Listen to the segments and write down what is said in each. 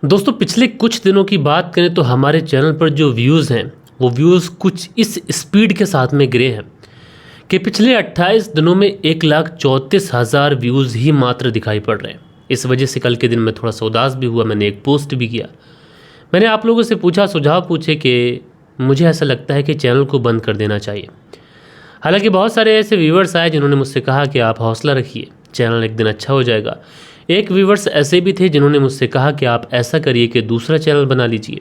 दोस्तों पिछले कुछ दिनों की बात करें तो हमारे चैनल पर जो व्यूज़ हैं वो व्यूज़ कुछ इस स्पीड के साथ में गिरे हैं कि पिछले 28 दिनों में 1,34,000 व्यूज़ ही मात्र दिखाई पड़ रहे हैं। इस वजह से कल के दिन मैं थोड़ा सा उदास भी हुआ, मैंने एक पोस्ट भी किया। मैंने आप लोगों से पूछा, सुझाव पूछे कि मुझे ऐसा लगता है कि चैनल को बंद कर देना चाहिए। हालांकि बहुत सारे ऐसे व्यूवर्स आए जिन्होंने मुझसे कहा कि आप हौसला रखिए, चैनल एक दिन अच्छा हो जाएगा। एक व्यूवर्स ऐसे भी थे जिन्होंने मुझसे कहा कि आप ऐसा करिए कि दूसरा चैनल बना लीजिए,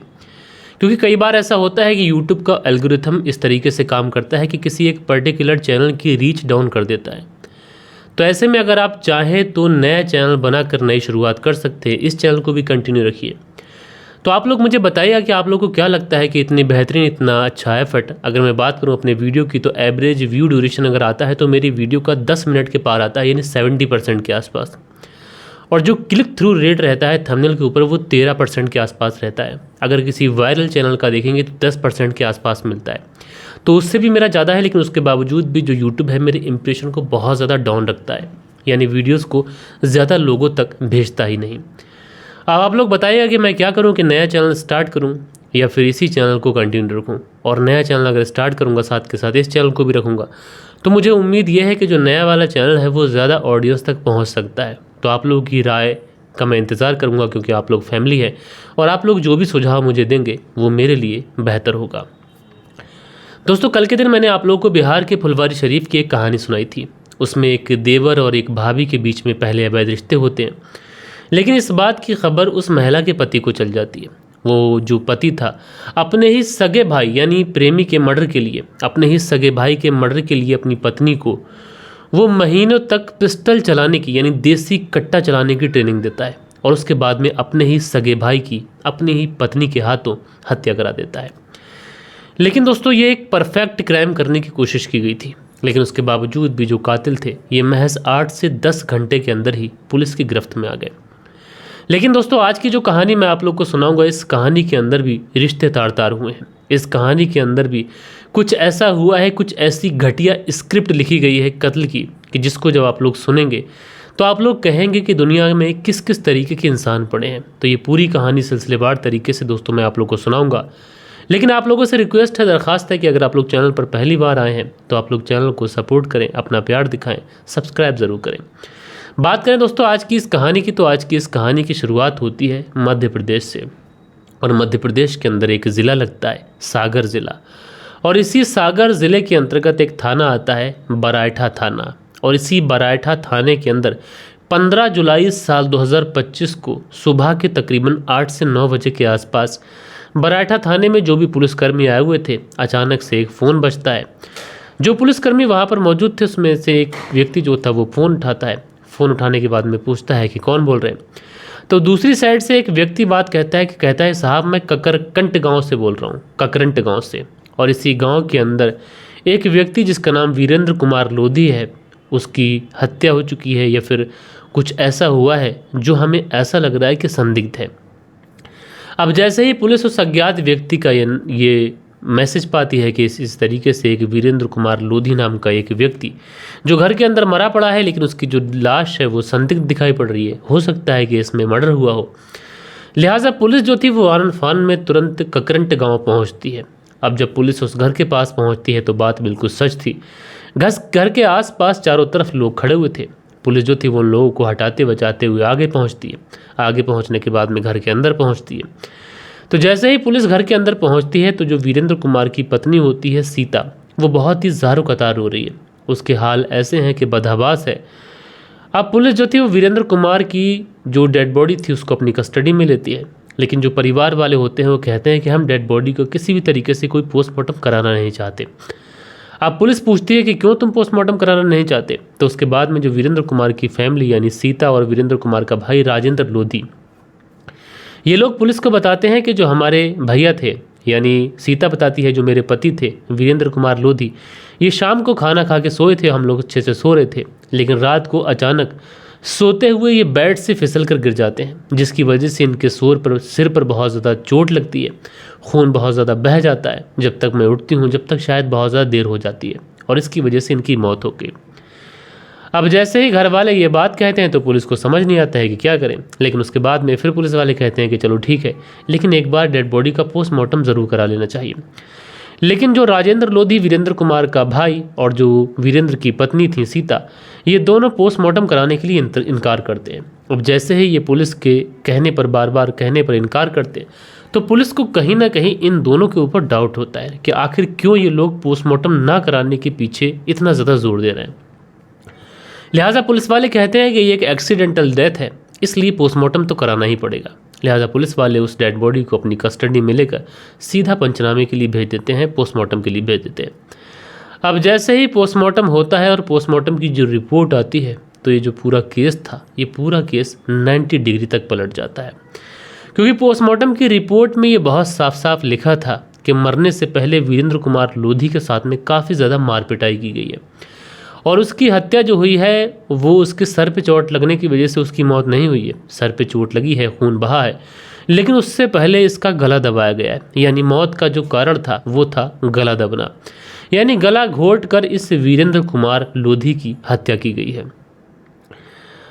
क्योंकि कई बार ऐसा होता है कि यूट्यूब का एल्गोरिथम इस तरीके से काम करता है कि किसी एक पर्टिकुलर चैनल की रीच डाउन कर देता है। तो ऐसे में अगर आप चाहें तो नया चैनल बनाकर नई शुरुआत कर सकते हैं, इस चैनल को भी कंटिन्यू रखिए। तो आप लोग मुझे बताइए कि आप लोगों को क्या लगता है कि इतनी बेहतरीन, इतना अच्छा एफर्ट, अगर मैं बात करूं अपने वीडियो की तो एवरेज व्यू ड्यूरेशन अगर आता है तो मेरी वीडियो का 10 मिनट के पार आता है, यानी 70% के आसपास। और जो क्लिक थ्रू रेट रहता है थंबनेल के ऊपर वो 13% के आसपास रहता है। अगर किसी वायरल चैनल का देखेंगे तो 10% के आसपास मिलता है, तो उससे भी मेरा ज़्यादा है। लेकिन उसके बावजूद भी जो यूट्यूब है मेरे इंप्रेशन को बहुत ज़्यादा डाउन रखता है, यानी वीडियोज़ को ज़्यादा लोगों तक भेजता ही नहीं। अब आप लोग बताइएगा कि मैं क्या करूं, कि नया चैनल स्टार्ट करूं या फिर इसी चैनल को कंटिन्यू रखूं। और नया चैनल अगर स्टार्ट करूंगा साथ के साथ इस चैनल को भी रखूंगा तो मुझे उम्मीद यह है कि जो नया वाला चैनल है वो ज़्यादा ऑडियंस तक पहुंच सकता है। तो आप लोगों की राय का मैं इंतज़ार करूंगा, क्योंकि आप लोग फैमिली है और आप लोग जो भी सुझाव मुझे देंगे वो मेरे लिए बेहतर होगा। दोस्तों कल के दिन मैंने आप लोगों को बिहार के फुलवारी शरीफ की एक कहानी सुनाई थी। उसमें एक देवर और एक भाभी के बीच में पहले अवैध रिश्ते होते हैं, लेकिन इस बात की खबर उस महिला के पति को चल जाती है। वो जो पति था अपने ही सगे भाई यानी प्रेमी के मर्डर के लिए, अपने ही सगे भाई के मर्डर के लिए अपनी पत्नी को वो महीनों तक पिस्टल चलाने की यानी देसी कट्टा चलाने की ट्रेनिंग देता है, और उसके बाद में अपने ही सगे भाई की अपनी ही पत्नी के हाथों हत्या करा देता है। लेकिन दोस्तों ये एक परफेक्ट क्राइम करने की कोशिश की गई थी, लेकिन उसके बावजूद भी जो कातिल थे ये महज 8 से 10 घंटे के अंदर ही पुलिस की गिरफ्त में आ गए। लेकिन दोस्तों आज की जो कहानी मैं आप लोग को सुनाऊंगा, इस कहानी के अंदर भी रिश्ते तार तार हुए हैं। इस कहानी के अंदर भी कुछ ऐसा हुआ है, कुछ ऐसी घटिया स्क्रिप्ट लिखी गई है कत्ल की, कि जिसको जब आप लोग सुनेंगे तो आप लोग कहेंगे कि दुनिया में किस किस तरीके के इंसान पड़े हैं। तो ये पूरी कहानी सिलसिलेवार तरीके से दोस्तों मैं आप लोग को सुनाऊंगा। लेकिन आप लोगों से रिक्वेस्ट है, दरखास्त है कि अगर आप लोग चैनल पर पहली बार आए हैं तो आप लोग चैनल को सपोर्ट करें, अपना प्यार दिखाएं, सब्सक्राइब ज़रूर करें। बात करें दोस्तों आज की इस कहानी की, तो आज की इस कहानी की शुरुआत होती है मध्य प्रदेश से। और मध्य प्रदेश के अंदर एक ज़िला लगता है सागर ज़िला, और इसी सागर ज़िले के अंतर्गत एक थाना आता है बरायठा थाना। और इसी बरायठा थाने के अंदर 15 जुलाई साल 2025 को सुबह के तकरीबन 8 से 9 बजे के आसपास बरायठा थाने में जो भी पुलिसकर्मी आए हुए थे, अचानक से एक फ़ोन बजता है। जो पुलिसकर्मी वहाँ पर मौजूद थे उसमें से एक व्यक्ति जो था वो फ़ोन उठाता है। फ़ोन उठाने के बाद में पूछता है कि कौन बोल रहे हैं। तो दूसरी साइड से एक व्यक्ति बात कहता है साहब मैं ककरकंट गांव से बोल रहा हूँ, ककरंट गांव से। और इसी गांव के अंदर एक व्यक्ति जिसका नाम वीरेंद्र कुमार लोधी है, उसकी हत्या हो चुकी है या फिर कुछ ऐसा हुआ है जो हमें ऐसा लग रहा है कि संदिग्ध है। अब जैसे ही पुलिस उस अज्ञात व्यक्ति का ये मैसेज पाती है कि इस तरीके से एक वीरेंद्र कुमार लोधी नाम का एक व्यक्ति जो घर के अंदर मरा पड़ा है, लेकिन उसकी जो लाश है वो संदिग्ध दिखाई पड़ रही है, हो सकता है कि इसमें मर्डर हुआ हो। लिहाजा पुलिस जो थी वो आनन फान में तुरंत ककरंट गांव पहुंचती है। अब जब पुलिस उस घर के पास पहुंचती है तो बात बिल्कुल सच थी। घर के आसपास चारों तरफ लोग खड़े हुए थे। पुलिस जो थी वो लोगों को हटाते बचाते हुए आगे पहुंचती है। आगे पहुंचने के बाद में घर के अंदर पहुंचती है। तो जैसे ही पुलिस घर के अंदर पहुंचती है तो जो वीरेंद्र कुमार की पत्नी होती है सीता, वो बहुत ही ज़ारो कतार रो रही है। उसके हाल ऐसे हैं कि बदहवास है। अब पुलिस जो थी वो वीरेंद्र कुमार की जो डेड बॉडी थी उसको अपनी कस्टडी में लेती है, लेकिन जो परिवार वाले होते हैं वो कहते हैं कि हम डेड बॉडी को किसी भी तरीके से कोई पोस्टमार्टम कराना नहीं चाहते। अब पुलिस पूछती है कि क्यों तुम पोस्टमार्टम कराना नहीं चाहते। तो उसके बाद में जो वीरेंद्र कुमार की फैमिली यानी सीता और वीरेंद्र कुमार का भाई राजेंद्र लोधी, ये लोग पुलिस को बताते हैं कि जो हमारे भैया थे, यानी सीता बताती है जो मेरे पति थे वीरेंद्र कुमार लोधी, ये शाम को खाना खा के सोए थे, हम लोग अच्छे से सो रहे थे, लेकिन रात को अचानक सोते हुए ये बेड से फिसल कर गिर जाते हैं, जिसकी वजह से इनके सिर पर बहुत ज़्यादा चोट लगती है, खून बहुत ज़्यादा बह जाता है। जब तक मैं उठती हूँ जब तक शायद बहुत ज़्यादा देर हो जाती है और इसकी वजह से इनकी मौत हो गई। अब जैसे ही घर वाले ये बात कहते हैं तो पुलिस को समझ नहीं आता है कि क्या करें, लेकिन उसके बाद में फिर पुलिस वाले कहते हैं कि चलो ठीक है, लेकिन एक बार डेड बॉडी का पोस्टमार्टम ज़रूर करा लेना चाहिए। लेकिन जो राजेंद्र लोधी वीरेंद्र कुमार का भाई और जो वीरेंद्र की पत्नी थी सीता, ये दोनों पोस्टमार्टम कराने के लिए इनकार करते हैं। अब जैसे ही ये पुलिस के कहने पर बार बार कहने पर इनकार करते हैं तो पुलिस को कहीं ना कहीं इन दोनों के ऊपर डाउट होता है कि आखिर क्यों ये लोग पोस्टमार्टम ना कराने के पीछे इतना ज़्यादा जोर दे रहे हैं। लिहाजा पुलिस वाले कहते हैं कि ये एक एक्सीडेंटल डेथ है, इसलिए पोस्टमार्टम तो कराना ही पड़ेगा। लिहाजा पुलिस वाले उस डेड बॉडी को अपनी कस्टडी में लेकर सीधा पंचनामे के लिए भेज देते हैं, पोस्टमार्टम के लिए भेज देते हैं। अब जैसे ही पोस्टमार्टम होता है और पोस्टमार्टम की जो रिपोर्ट आती है तो ये जो पूरा केस था, ये पूरा केस 90 डिग्री तक पलट जाता है, क्योंकि पोस्टमार्टम की रिपोर्ट में ये बहुत साफ साफ लिखा था कि मरने से पहले वीरेंद्र कुमार लोधी के साथ में काफ़ी ज़्यादा मार पिटाई की गई है और उसकी हत्या जो हुई है वो उसके सर पे चोट लगने की वजह से उसकी मौत नहीं हुई है। सर पे चोट लगी है, खून बहा है, लेकिन उससे पहले इसका गला दबाया गया है। यानी मौत का जो कारण था वो था गला दबना, यानी गला घोट कर इस वीरेंद्र कुमार लोधी की हत्या की गई है।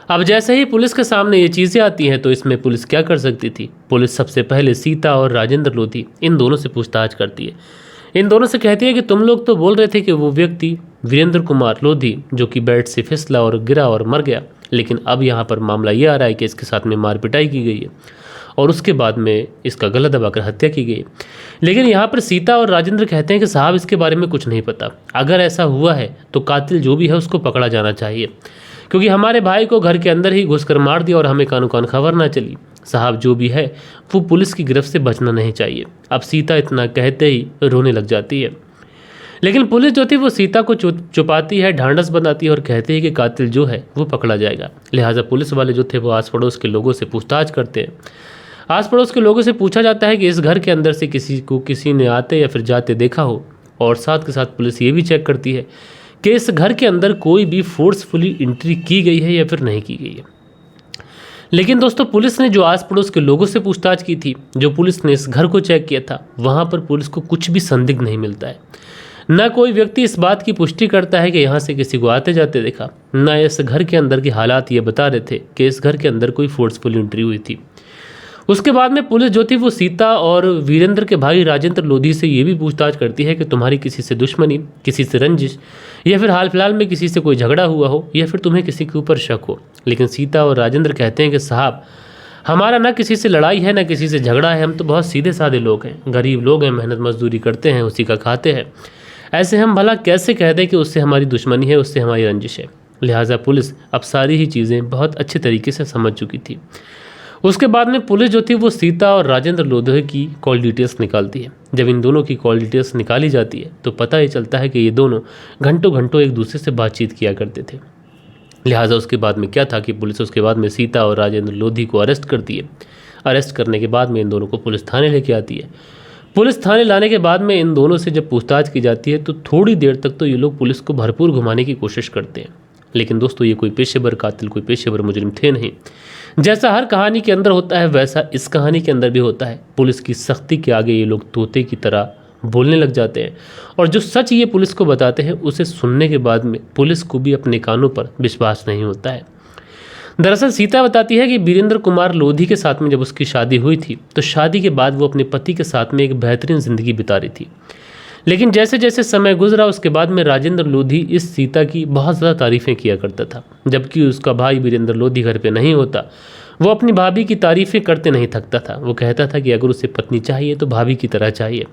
अब जैसे ही पुलिस के सामने ये चीज़ें आती हैं तो इसमें पुलिस क्या कर सकती थी? पुलिस सबसे पहले सीता और राजेंद्र लोधी इन दोनों से पूछताछ करती है। इन दोनों से कहती है कि तुम लोग तो बोल रहे थे कि वो व्यक्ति वीरेंद्र कुमार लोधी जो कि बेड से फिसला और गिरा और मर गया, लेकिन अब यहाँ पर मामला ये आ रहा है कि इसके साथ में मार पिटाई की गई है और उसके बाद में इसका गला दबाकर हत्या की गई। लेकिन यहाँ पर सीता और राजेंद्र कहते हैं कि साहब इसके बारे में कुछ नहीं पता, अगर ऐसा हुआ है तो कातिल जो भी है उसको पकड़ा जाना चाहिए, क्योंकि हमारे भाई को घर के अंदर ही घुसकर मार दिया और हमें कानो कान खबर ना चली। साहब जो भी है वो पुलिस की गिरफ्त से बचना नहीं चाहिए। अब सीता इतना कहते ही रोने लग जाती है, लेकिन पुलिस जो थी वो सीता को छुपाती है, ढांढस बनाती है और कहती है कि कातिल जो है वो पकड़ा जाएगा। लिहाजा पुलिस वाले जो थे वो आस पड़ोस के लोगों से पूछताछ करते हैं। आस पड़ोस के लोगों से पूछा जाता है कि इस घर के अंदर से किसी ने आते या फिर जाते देखा हो, और साथ के साथ पुलिस ये भी चेक करती है कि इस घर के अंदर कोई भी फोर्सफुली एंट्री की गई है या फिर नहीं की गई है। लेकिन दोस्तों पुलिस ने जो आस पड़ोस के लोगों से पूछताछ की थी, जो पुलिस ने इस घर को चेक किया था, वहाँ पर पुलिस को कुछ भी संदिग्ध नहीं मिलता है। ना कोई व्यक्ति इस बात की पुष्टि करता है कि यहाँ से किसी को आते जाते देखा, ना इस घर के अंदर के हालात ये बता रहे थे कि इस घर के अंदर कोई फोर्सफुल एंट्री हुई थी। उसके बाद में पुलिस जो थी वो सीता और वीरेंद्र के भाई राजेंद्र लोधी से ये भी पूछताछ करती है कि तुम्हारी किसी से दुश्मनी, किसी से रंजिश या फिर हाल फिलहाल में किसी से कोई झगड़ा हुआ हो या फिर तुम्हें किसी के ऊपर शक हो। लेकिन सीता और राजेंद्र कहते हैं कि साहब हमारा ना किसी से लड़ाई है ना किसी से झगड़ा है, हम तो बहुत सीधे साधे लोग हैं, गरीब लोग हैं, मेहनत मजदूरी करते हैं, उसी का खाते हैं। ऐसे हम भला कैसे कह दें कि उससे हमारी दुश्मनी है, उससे हमारी रंजिश है। लिहाजा पुलिस अब सारी ही चीज़ें बहुत अच्छे तरीके से समझ चुकी थी। उसके बाद में पुलिस जो थी वो सीता और राजेंद्र लोधी की कॉल डिटेल्स निकालती है। जब इन दोनों की कॉल डिटेल्स निकाली जाती है तो पता ये चलता है कि ये दोनों घंटों घंटों एक दूसरे से बातचीत किया करते थे। लिहाजा उसके बाद में क्या था कि पुलिस उसके बाद में सीता और राजेंद्र लोधी को अरेस्ट करती है। अरेस्ट करने के बाद में इन दोनों को पुलिस थाने लेके आती है। पुलिस थाने लाने के बाद में इन दोनों से जब पूछताछ की जाती है तो थोड़ी देर तक तो ये लोग पुलिस को भरपूर घुमाने की कोशिश करते हैं। लेकिन दोस्तों ये कोई पेशेवर कातिल, कोई पेशेवर मुजरिम थे नहीं। जैसा हर कहानी के अंदर होता है वैसा इस कहानी के अंदर भी होता है। पुलिस की सख्ती के आगे ये लोग तोते की तरह बोलने लग जाते हैं और जो सच ये पुलिस को बताते हैं उसे सुनने के बाद में पुलिस को भी अपने कानों पर विश्वास नहीं होता है। दरअसल सीता बताती है कि वीरेंद्र कुमार लोधी के साथ में जब उसकी शादी हुई थी तो शादी के बाद वो अपने पति के साथ में एक बेहतरीन ज़िंदगी बिता रही थी। लेकिन जैसे जैसे समय गुजरा उसके बाद में राजेंद्र लोधी इस सीता की बहुत ज़्यादा तारीफ़ें किया करता था। जबकि उसका भाई वीरेंद्र लोधी घर पे नहीं होता, वो अपनी भाभी की तारीफ़ें करते नहीं थकता था। वो कहता था कि अगर उसे पत्नी चाहिए तो भाभी की तरह चाहिए,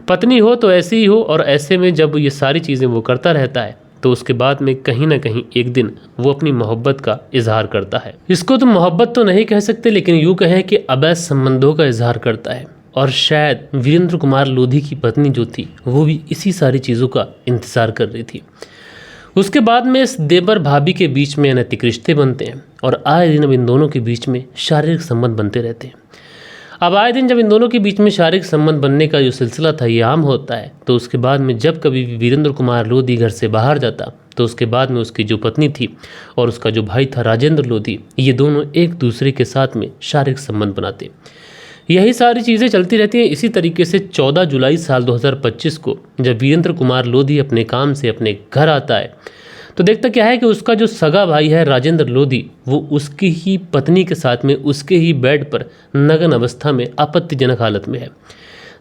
पत्नी हो तो ऐसी ही हो। और ऐसे में जब ये सारी चीज़ें वो करता रहता है तो उसके बाद में कहीं ना कहीं एक दिन वो अपनी मोहब्बत का इजहार करता है। इसको तो मोहब्बत तो नहीं कह सकते, लेकिन यूँ कहें कि अवैध संबंधों का इजहार करता है। और शायद वीरेंद्र कुमार लोधी की पत्नी जो थी वो भी इसी सारी चीज़ों का इंतज़ार कर रही थी। उसके बाद में इस देवर भाभी के बीच में अनैतिक रिश्ते बनते हैं और आए दिन अब इन दोनों के बीच में शारीरिक संबंध बनते रहते हैं। अब आए दिन जब इन दोनों के बीच में शारीरिक संबंध बनने का जो सिलसिला था ये आम होता है, तो उसके बाद में जब कभी भी वीरेंद्र कुमार लोधी घर से बाहर जाता तो उसके बाद में उसकी जो पत्नी थी और उसका जो भाई था राजेंद्र लोधी, ये दोनों एक दूसरे के साथ में शारीरिक संबंध बनाते। यही सारी चीज़ें चलती रहती हैं। इसी तरीके से 14 जुलाई साल 2025 को जब वीरेंद्र कुमार लोधी अपने काम से अपने घर आता है तो देखता क्या है कि उसका जो सगा भाई है राजेंद्र लोधी, वो उसकी ही पत्नी के साथ में उसके ही बेड पर नग्न अवस्था में आपत्तिजनक हालत में है।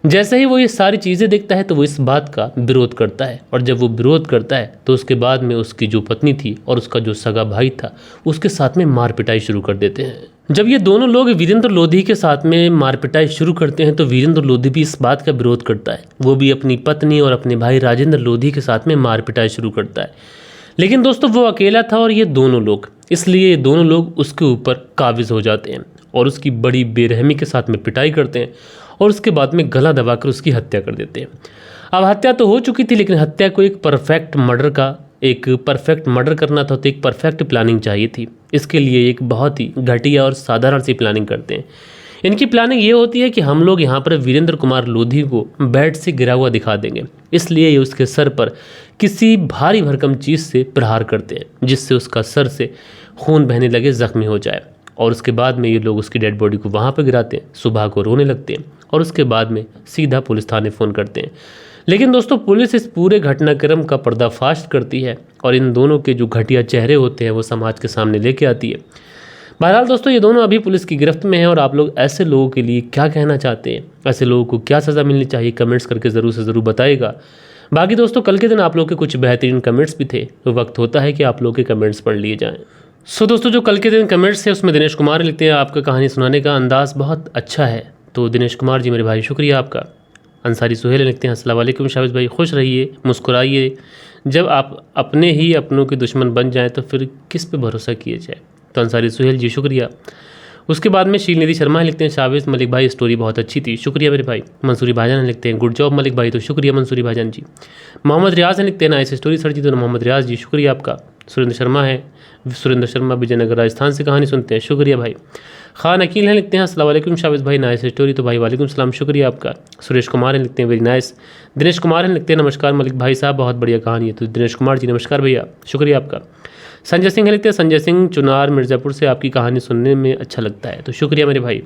जैसे ही वो ये सारी चीज़ें देखता है तो वो इस बात का विरोध करता है, और जब वो विरोध करता है तो उसके बाद में उसकी जो पत्नी थी और उसका जो सगा भाई था उसके साथ में मार पिटाई शुरू कर देते हैं। जब ये दोनों लोग वीरेंद्र लोधी के साथ में मार पिटाई शुरू करते हैं तो वीरेंद्र लोधी भी इस बात का विरोध करता है, वो भी अपनी पत्नी और अपने भाई राजेंद्र लोधी के साथ में मार पिटाई शुरू करता है। लेकिन दोस्तों वो अकेला था और ये दोनों लोग, इसलिए ये दोनों लोग उसके ऊपर काबिज हो जाते हैं और उसकी बड़ी बेरहमी के साथ में पिटाई करते हैं और उसके बाद में गला दबाकर उसकी हत्या कर देते हैं। अब हत्या तो हो चुकी थी, लेकिन हत्या को एक परफेक्ट मर्डर करना था तो एक परफेक्ट प्लानिंग चाहिए थी। इसके लिए एक बहुत ही घटिया और साधारण सी प्लानिंग करते हैं। इनकी प्लानिंग ये होती है कि हम लोग यहाँ पर वीरेंद्र कुमार लोधी को बेड से गिरा हुआ दिखा देंगे, इसलिए ये उसके सर पर किसी भारी भरकम चीज़ से प्रहार करते हैं जिससे उसका सर से खून बहने लगे, जख्मी हो जाए। और उसके बाद में ये लोग उसकी डेड बॉडी को वहाँ पर गिराते हैं, सुबह को रोने लगते हैं और उसके बाद में सीधा पुलिस थाने फ़ोन करते हैं। लेकिन दोस्तों पुलिस इस पूरे घटनाक्रम का पर्दाफाश करती है और इन दोनों के जो घटिया चेहरे होते हैं वो समाज के सामने लेके आती है। बहरहाल दोस्तों ये दोनों अभी पुलिस की गिरफ्त में हैं और आप लोग ऐसे लोगों के लिए क्या कहना चाहते हैं, ऐसे लोगों को क्या सज़ा मिलनी चाहिए, कमेंट्स करके ज़रूर से ज़रूर बताइएगा। बाकी दोस्तों कल के दिन आप लोग के कुछ बेहतरीन कमेंट्स भी थे, तो वक्त होता है कि आप लोग के कमेंट्स पढ़ लिए जाएँ। सो दोस्तों जो कल के दिन कमेंट्स है उसमें दिनेश कुमार लिखते हैं, आपका कहानी सुनाने का अंदाज़ बहुत अच्छा है। तो दिनेश कुमार जी मेरे भाई शुक्रिया आपका। अंसारी सुहेल लिखते हैं, अस्सलाम वालेकुम शाबिश भाई, खुश रहिए, मुस्कुराइए। जब आप अपने ही अपनों के दुश्मन बन जाएं तो फिर किस पे भरोसा किया जाए। तो अंसारी सुहेल जी शुक्रिया। उसके बाद में शील निधि शर्मा लिखते हैं, शाबिश मलिक भाई स्टोरी बहुत अच्छी थी, शुक्रिया मेरे भाई। मंसूरी भाईजान लिखते हैं, गुड जॉब मलिक भाई, तो शुक्रिया मंसूरी भाईजान जी। मोहम्मद रियाज लिखते हैं, नाइस स्टोरी सर जी, तो मोहम्मद रियाज जी शुक्रिया आपका। सुरेंद्र शर्मा विजयनगर राजस्थान से कहानी सुनते हैं, शुक्रिया भाई। खान अकील हैं लिखते हैं, अस्सलाम वालेकुम शाबिश भाई, नाइस स्टोरी, तो भाई वालेकुम सलाम, शुक्रिया आपका। सुरेश कुमार हैं लिखते हैं, वेरी नाइस। दिनेश कुमार हैं लिखते हैं, नमस्कार मलिक भाई साहब, बहुत बढ़िया कहानी है, तो दिनेश कुमार जी नमस्कार भैया, शुक्रिया आपका। संजय सिंह लिखते हैं, संजय सिंह चुनार मिर्ज़ापुर से, आपकी कहानी सुनने में अच्छा लगता है, तो शुक्रिया मेरे भाई।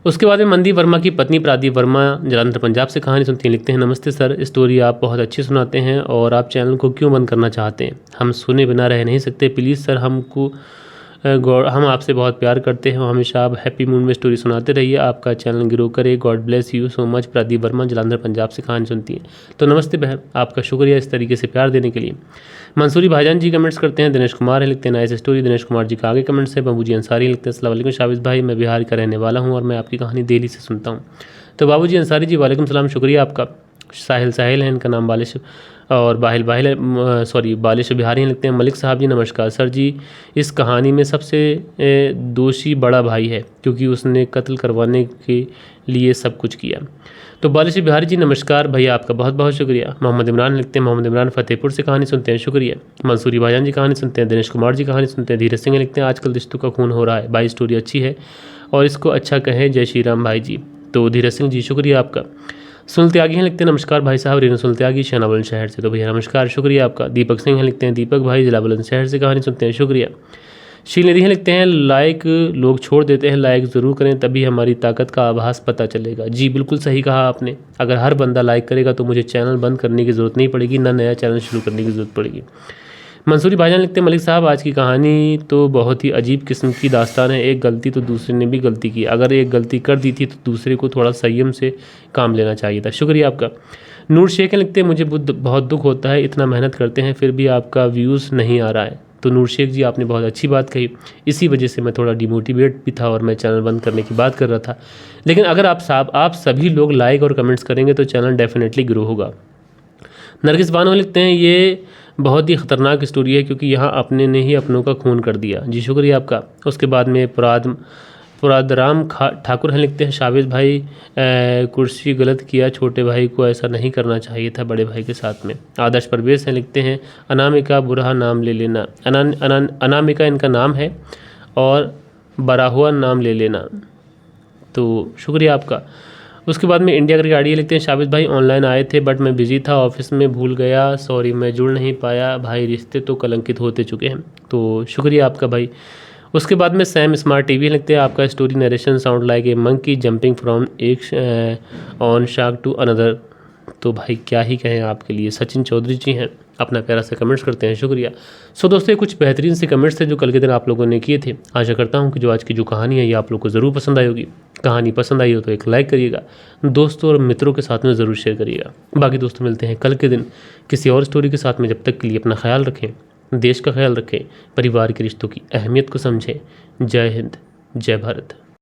उसके बाद में मनदीप वर्मा की पत्नी प्रादीप वर्मा जलंधर पंजाब से कहानी सुनती हैं, लिखते हैं, नमस्ते सर, स्टोरी आप बहुत अच्छी सुनाते हैं और आप चैनल को क्यों बंद करना चाहते हैं, हम सुने बिना रह नहीं सकते, प्लीज़ सर हम आपसे बहुत प्यार करते हैं, हमेशा आप हैप्पी मूड में स्टोरी सुनाते रहिए, आपका चैनल ग्रो करे, God bless you so much. Pradeep Verma Jalandhar Punjab से कहानी सुनती हैं, तो नमस्ते बहन, आपका शुक्रिया इस तरीके से प्यार देने के लिए। मंसूरी भाईजान जी कमेंट्स करते हैं, दिनेश कुमार है लिखते हैं, नाइस स्टोरी, दिनेश कुमार जी का आगे कमेंट्स है। बाबूजी अंसारी लिखते हैं, अस्सलाम वालेकुम शाबिश भाई, मैं बिहार का रहने वाला हूँ और मैं आपकी कहानी दिल्ली से सुनता हूँ, तो बाबूजी अंसारी जी वालेकुम सलाम, शुक्रिया आपका। साहिल है इनका नाम, बालिश और बालिश बिहारी हैं लिखते हैं, मलिक साहब जी नमस्कार सर जी, इस कहानी में सबसे दोषी बड़ा भाई है क्योंकि उसने कत्ल करवाने के लिए सब कुछ किया, तो बालिश बिहारी जी नमस्कार भैया, आपका बहुत बहुत शुक्रिया। मोहम्मद इमरान लिखते हैं, मोहम्मद इमरान फतेहपुर से कहानी सुनते हैं, शुक्रिया। मंसूरी भाईजान जी कहानी सुनते हैं, दिनेश कुमार जी कहानी सुनते हैं, धीरज सिंह लिखते हैं, आजकल रिश्तों का खून हो रहा है भाई, स्टोरी अच्छी है और इसको अच्छा कहें, जय श्री राम भाई जी, तो धीरज सिंह जी शुक्रिया आपका। सुनील त्यागी हैं लिखते हैं, नमस्कार भाई साहब, रेणु सुनील त्यागी शाना बुलंदशहर से, तो भैया नमस्कार, शुक्रिया आपका। दीपक सिंह हैं लिखते हैं, दीपक भाई जिला बुलंदशहर से कहानी सुनते हैं, शुक्रिया। शील निधि हैं लिखते हैं, लाइक लोग छोड़ देते हैं, लाइक ज़रूर करें तभी हमारी ताकत का आभास पता चलेगा। जी बिल्कुल सही कहा आपने, अगर हर बंदा लाइक करेगा तो मुझे चैनल बंद करने की ज़रूरत नहीं पड़ेगी, ना नया चैनल शुरू करने की ज़रूरत पड़ेगी। मंसूरी भाईजान लिखते हैं, मलिक साहब आज की कहानी तो बहुत ही अजीब किस्म की दास्तान है, एक गलती तो दूसरे ने भी गलती की, अगर एक गलती कर दी थी तो दूसरे को थोड़ा संयम से काम लेना चाहिए था, शुक्रिया आपका। नूर शेख लिखते हैं, मुझे बहुत दुख होता है, इतना मेहनत करते हैं फिर भी आपका व्यूज़ नहीं आ रहा है, तो नूर शेख जी आपने बहुत अच्छी बात कही, इसी वजह से मैं थोड़ा डिमोटिवेट भी था और मैं चैनल बंद करने की बात कर रहा था, लेकिन अगर आप सभी लोग लाइक और कमेंट्स करेंगे तो चैनल डेफिनेटली ग्रो होगा। नरगिस बानो लिखते हैं, ये बहुत ही ख़तरनाक स्टोरी है क्योंकि यहाँ अपने ने ही अपनों का खून कर दिया, जी शुक्रिया आपका। उसके बाद में पुरादराम ठाकुर हैं लिखते हैं, शाबिश भाई कुर्सी गलत किया, छोटे भाई को ऐसा नहीं करना चाहिए था बड़े भाई के साथ में। आदर्श परवेश हैं लिखते हैं, अनामिका बुरा नाम ले लेना, अनामिका इनका नाम है और बरा हुआ नाम ले लेना, तो शुक्रिया आपका। उसके बाद में इंडिया करके आइडिया लिखते हैं, शाबिश भाई ऑनलाइन आए थे बट मैं बिज़ी था, ऑफिस में भूल गया, सॉरी मैं जुड़ नहीं पाया भाई, रिश्ते तो कलंकित होते चुके हैं, तो शुक्रिया आपका भाई। उसके बाद में सैम स्मार्ट टीवी लिखते हैं, आपका story narration sound like a monkey jumping from एक ऑन शार्क टू अनदर, तो भाई क्या ही कहें आपके लिए। सचिन चौधरी जी हैं अपना प्यारा से कमेंट्स करते हैं। शुक्रिया। सो दोस्तों, ये कुछ बेहतरीन से कमेंट्स थे जो कल के दिन आप लोगों ने किए थे। आशा करता हूँ कि जो आज की जो कहानी है ये आप लोग को ज़रूर पसंद आई होगी। कहानी पसंद आई हो तो एक लाइक करिएगा, दोस्तों और मित्रों के साथ में ज़रूर शेयर करिएगा। बाकी दोस्तों, मिलते हैं कल के दिन किसी और स्टोरी के साथ में। जब तक के लिए अपना ख्याल रखें, देश का ख्याल रखें, परिवार के रिश्तों की अहमियत को समझें। जय हिंद, जय भारत।